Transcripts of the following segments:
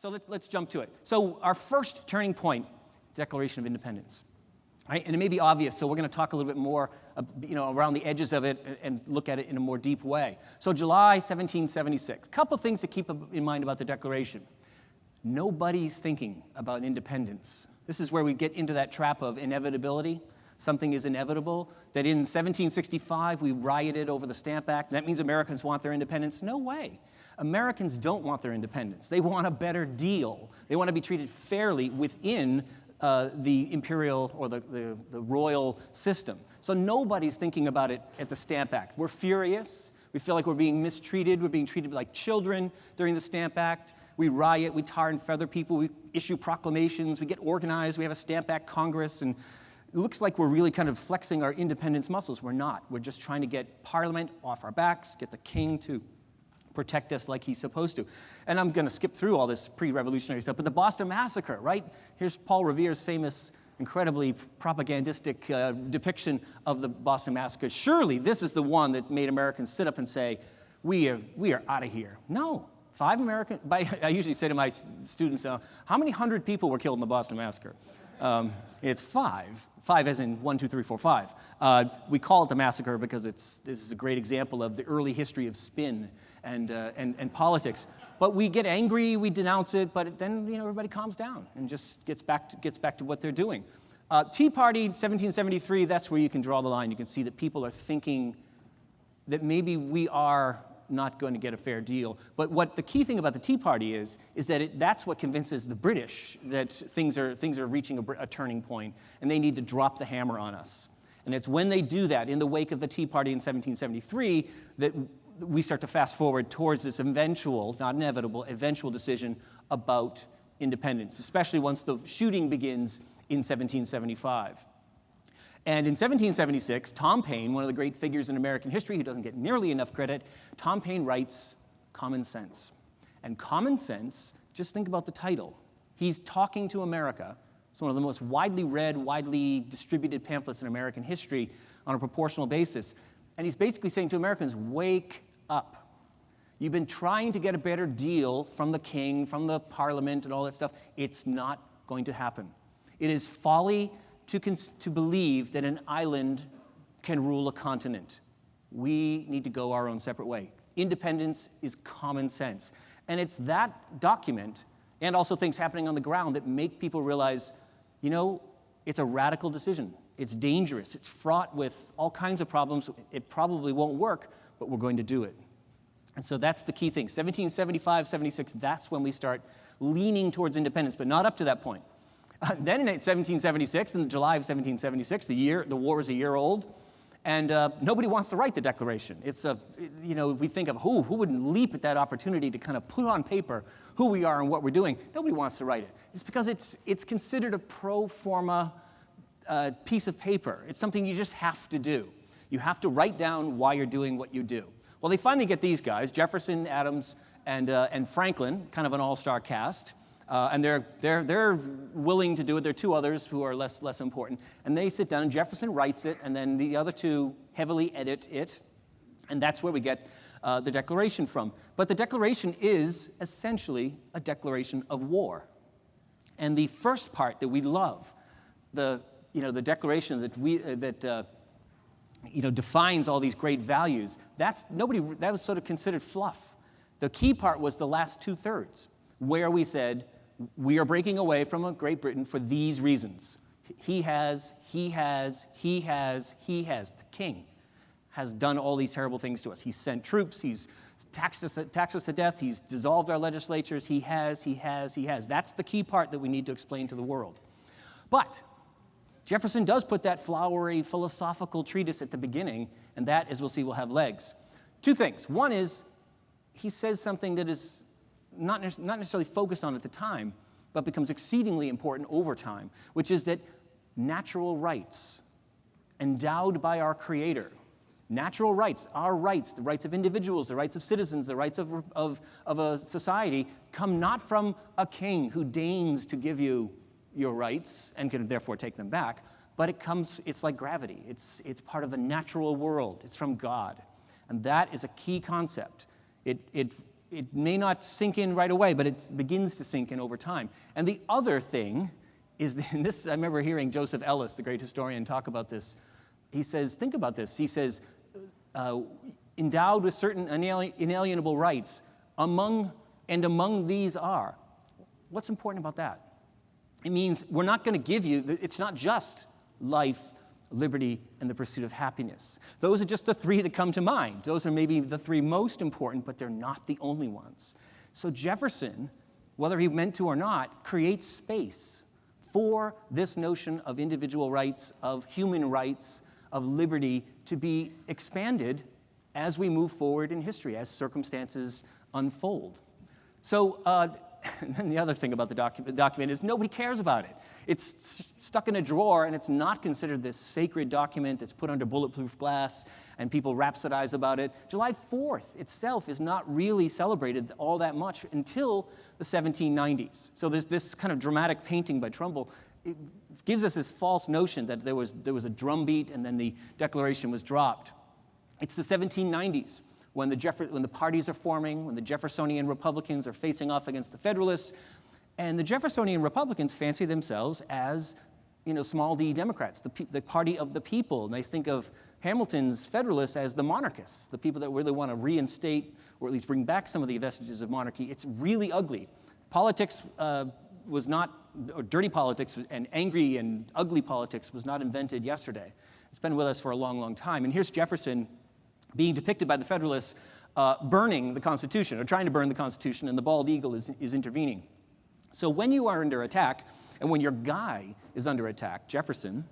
So let's jump to it. So our first turning point, Declaration of Independence. Right? And it may be obvious, so we're going to talk a little bit more around the edges of it and look at it in a more deep way. So July 1776. A couple things to keep in mind about the Declaration. Nobody's thinking about independence. This is where we get into that trap of inevitability. Something is inevitable. That in 1765 we rioted over the Stamp Act. That means Americans want their independence. No way. Americans don't want their independence. They want a better deal. They want to be treated fairly within the imperial or the royal system. So nobody's thinking about it at the Stamp Act. We're furious. We feel like we're being mistreated. We're being treated like children during the Stamp Act. We riot. We tar and feather people. We issue proclamations. We get organized. We have a Stamp Act Congress. And it looks like we're really kind of flexing our independence muscles. We're not. We're just trying to get Parliament off our backs, get the king to protect us like he's supposed to. And I'm going to skip through all this pre-revolutionary stuff, but the Boston Massacre, right? Here's Paul Revere's famous, incredibly propagandistic depiction of the Boston Massacre. Surely this is the one that made Americans sit up and say, we are out of here. No. I usually say to my students, how many hundred people were killed in the Boston Massacre? It's 5. 5 as in 1, 2, 3, 4, 5. We call it the massacre because this is a great example of the early history of spin and politics. But we get angry, we denounce it, but then everybody calms down and just gets back to what they're doing. Tea Party, 1773. That's where you can draw the line. You can see that people are thinking that maybe we are not going to get a fair deal. But what the key thing about the Tea Party is that that's what convinces the British that things are reaching a turning point, and they need to drop the hammer on us. And it's when they do that, in the wake of the Tea Party in 1773, that we start to fast forward towards this eventual, not inevitable, eventual decision about independence, especially once the shooting begins in 1775. And in 1776, Tom Paine, one of the great figures in American history who doesn't get nearly enough credit, Tom Paine writes Common Sense. And Common Sense, just think about the title. He's talking to America. It's one of the most widely read, widely distributed pamphlets in American history on a proportional basis. And he's basically saying to Americans, wake up. You've been trying to get a better deal from the king, from the parliament, and all that stuff. It's not going to happen. It is folly to believe that an island can rule a continent. We need to go our own separate way. Independence is common sense. And it's that document, and also things happening on the ground, that make people realize, it's a radical decision. It's dangerous. It's fraught with all kinds of problems. It probably won't work, but we're going to do it. And so that's the key thing. 1775, 76, that's when we start leaning towards independence, but not up to that point. Then in 1776, in July of 1776, the war is a year old, and nobody wants to write the Declaration. It's we think of who wouldn't leap at that opportunity to kind of put on paper who we are and what we're doing. Nobody wants to write it. It's because it's considered a pro forma piece of paper. It's something you just have to do. You have to write down why you're doing what you do. Well, they finally get these guys, Jefferson, Adams, and Franklin, kind of an all-star cast. And they're willing to do it. There are two others who are less important. And they sit down, and Jefferson writes it, and then the other two heavily edit it. And that's where we get the Declaration from. But the Declaration is essentially a declaration of war. And the first part that we love, the Declaration that defines all these great values, that was sort of considered fluff. The key part was the last 2/3, where we said, we are breaking away from Great Britain for these reasons. The king has done all these terrible things to us. He's sent troops, he's taxed us to death, he's dissolved our legislatures, he has. That's the key part that we need to explain to the world. But Jefferson does put that flowery philosophical treatise at the beginning, and that, as we'll see, will have legs. Two things. One is, he says something that is not necessarily focused on at the time, but becomes exceedingly important over time, which is that natural rights, endowed by our Creator, natural rights, our rights, the rights of individuals, the rights of citizens, the rights of a society, come not from a king who deigns to give you your rights and can therefore take them back, but it's like gravity. It's part of the natural world. It's from God. And that is a key concept. It it may not sink in right away, but it begins to sink in over time. And the other thing is, and this, I remember hearing Joseph Ellis, the great historian, talk about this. He says, think about this. He says, endowed with certain inalienable rights, among these are. What's important about that? It means we're not going to give you, it's not just life, liberty, and the pursuit of happiness. Those are just the three that come to mind. Those are maybe the three most important, but they're not the only ones. So Jefferson, whether he meant to or not, creates space for this notion of individual rights, of human rights, of liberty to be expanded as we move forward in history, as circumstances unfold. So, and then the other thing about the document is nobody cares about it. It's stuck in a drawer, and it's not considered this sacred document that's put under bulletproof glass, and people rhapsodize about it. July 4th itself is not really celebrated all that much until the 1790s. So there's this kind of dramatic painting by Trumbull. It gives us this false notion that there was a drumbeat and then the Declaration was dropped. It's the 1790s. When the parties are forming, when the Jeffersonian Republicans are facing off against the Federalists, and the Jeffersonian Republicans fancy themselves as, small d Democrats, the party of the people. And they think of Hamilton's Federalists as the monarchists, the people that really want to reinstate or at least bring back some of the vestiges of monarchy. It's really ugly. Politics was not, or dirty politics and angry and ugly politics was not invented yesterday. It's been with us for a long, long time. And here's Jefferson being depicted by the Federalists burning the Constitution, or trying to burn the Constitution, and the bald eagle is intervening. So when you are under attack, and when your guy is under attack, Jefferson,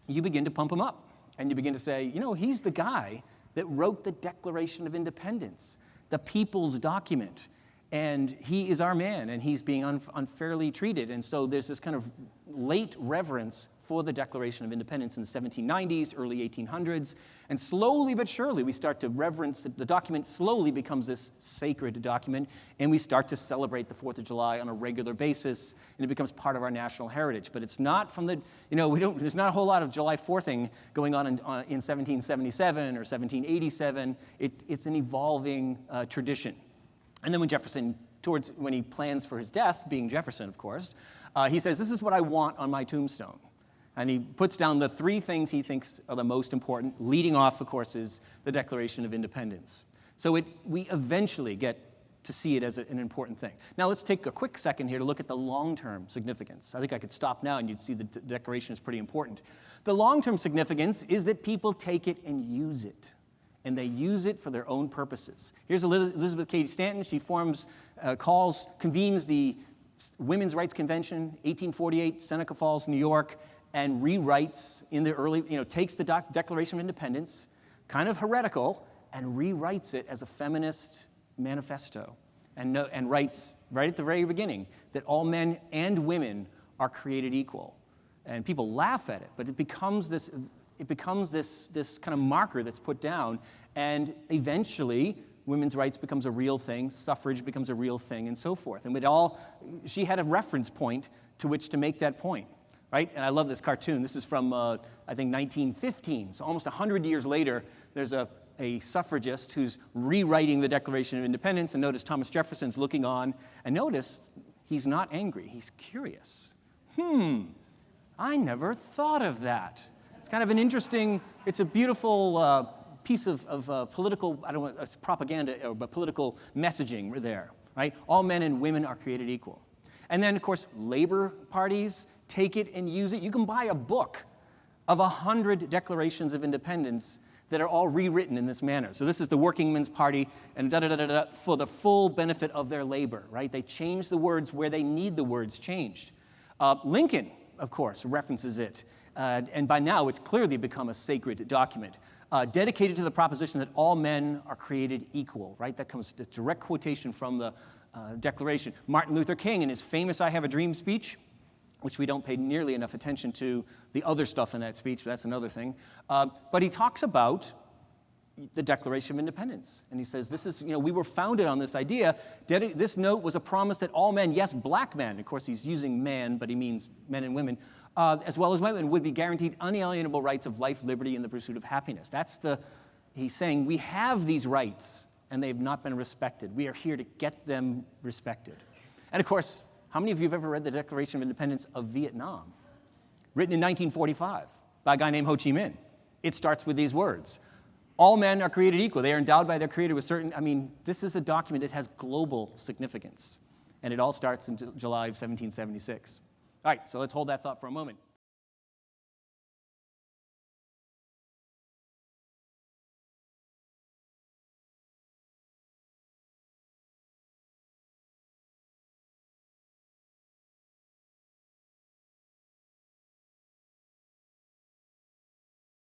you begin to pump him up. And you begin to say, he's the guy that wrote the Declaration of Independence, the people's document. And he is our man, and he's being unfairly treated. And so there's this kind of late reverence for the Declaration of Independence in the 1790s, early 1800s. And slowly but surely, we start to reverence the document. Slowly becomes this sacred document, and we start to celebrate the 4th of July on a regular basis, and it becomes part of our national heritage. But it's not from the, there's not a whole lot of July 4thing going on in 1777 or 1787. It's an evolving tradition. And then when Jefferson, when he plans for his death, being Jefferson, of course, he says, this is what I want on my tombstone. And he puts down the three things he thinks are the most important. Leading off, of course, is the Declaration of Independence. So we eventually get to see it as an important thing. Now let's take a quick second here to look at the long-term significance. I think I could stop now and you'd see the Declaration is pretty important. The long-term significance is that people take it and use it. And they use it for their own purposes. Here's Elizabeth Cady Stanton. She convenes the Women's Rights Convention, 1848, Seneca Falls, New York, and rewrites in the early, takes the Declaration of Independence, kind of heretical, and rewrites it as a feminist manifesto, and writes right at the very beginning that all men and women are created equal. And people laugh at it, but it becomes this kind of marker that's put down, and eventually women's rights becomes a real thing, suffrage becomes a real thing, and so forth. And she had a reference point to which to make that point, right? And I love this cartoon. This is from, I think, 1915. So almost 100 years later, there's a suffragist who's rewriting the Declaration of Independence, and notice Thomas Jefferson's looking on, and notice he's not angry, he's curious. I never thought of that. It's kind of an interesting, it's a beautiful piece of political, I don't want propaganda, but political messaging there, right? All men and women are created equal. And then, of course, labor parties take it and use it. You can buy a book of 100 declarations of independence that are all rewritten in this manner. So this is the Working Men's Party, and for the full benefit of their labor, right? They change the words where they need the words changed. Lincoln, of course, references it. And by now, it's clearly become a sacred document, dedicated to the proposition that all men are created equal, right? That comes a direct quotation from the Declaration. Martin Luther King, in his famous I Have a Dream speech, which we don't pay nearly enough attention to the other stuff in that speech, but that's another thing. But he talks about the Declaration of Independence. And he says, this is, we were founded on this idea. This note was a promise that all men, yes, black men, of course he's using man, but he means men and women, as well as women, would be guaranteed unalienable rights of life, liberty, and the pursuit of happiness. He's saying we have these rights, and they've not been respected. We are here to get them respected. And of course, how many of you have ever read the Declaration of Independence of Vietnam? Written in 1945 by a guy named Ho Chi Minh. It starts with these words: all men are created equal. They are endowed by their Creator with certain, this is a document that has global significance. And it all starts in July of 1776. All right, so let's hold that thought for a moment.